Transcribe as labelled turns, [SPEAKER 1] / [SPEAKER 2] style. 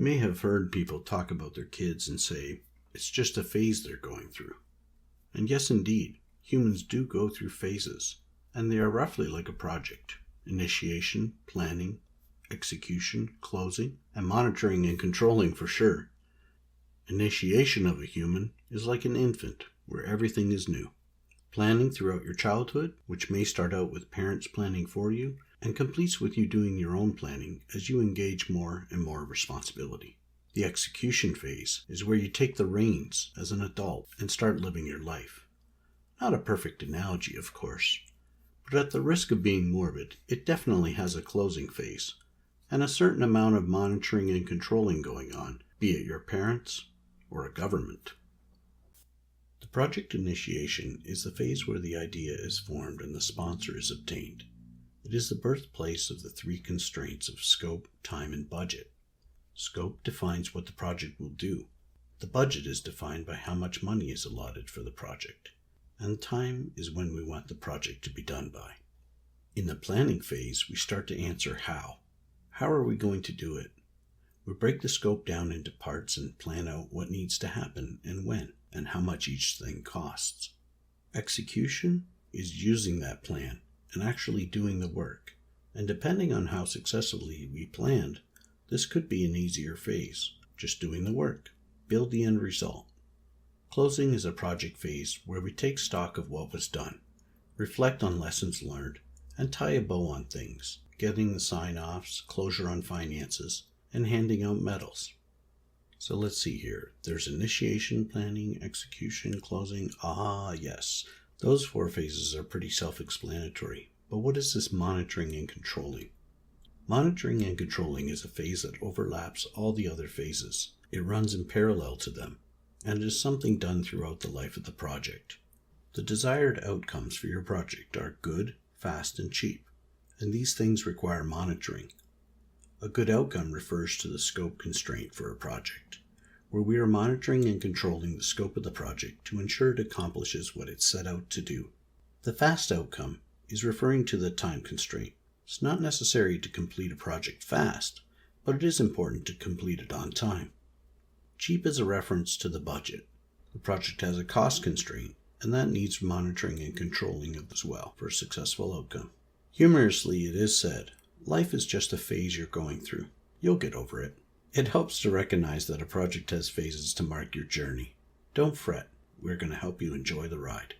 [SPEAKER 1] You may have heard people talk about their kids and say, it's just a phase they're going through. And yes, indeed, humans do go through phases, and they are roughly like a project. Initiation, planning, execution, closing, and monitoring and controlling for sure. Initiation of a human is like an infant, where everything is new. Planning throughout your childhood, which may start out with parents planning for you, and completes with you doing your own planning as you engage more and more responsibility. The execution phase is where you take the reins as an adult and start living your life. Not a perfect analogy, of course, but at the risk of being morbid, it definitely has a closing phase, and a certain amount of monitoring and controlling going on, be it your parents or a government. The project initiation is the phase where the idea is formed and the sponsor is obtained. It is the birthplace of the three constraints of scope, time, and budget. Scope defines what the project will do. The budget is defined by how much money is allotted for the project. And time is when we want the project to be done by. In the planning phase, we start to answer how. How are we going to do it? We break the scope down into parts and plan out what needs to happen and when, and how much each thing costs. Execution is using that plan and actually doing the work. And depending on how successfully we planned, this could be an easier phase, just doing the work, build the end result. Closing is a project phase where we take stock of what was done, reflect on lessons learned, and tie a bow on things, getting the sign-offs, closure on finances, and handing out medals. So let's see here. There's initiation, planning, execution, closing. Ah, yes. Those four phases are pretty self-explanatory. But what is this monitoring and controlling? Monitoring and controlling is a phase that overlaps all the other phases. It runs in parallel to them, and is something done throughout the life of the project. The desired outcomes for your project are good, fast, and cheap, and these things require monitoring. A good outcome refers to the scope constraint for a project, where we are monitoring and controlling the scope of the project to ensure it accomplishes what it set out to do. The fast outcome is referring to the time constraint. It's not necessary to complete a project fast, but it is important to complete it on time. Cheap is a reference to the budget. The project has a cost constraint, and that needs monitoring and controlling as well for a successful outcome. Humorously, it is said, life is just a phase you're going through. You'll get over it. It helps to recognize that a project has phases to mark your journey. Don't fret. We're going to help you enjoy the ride.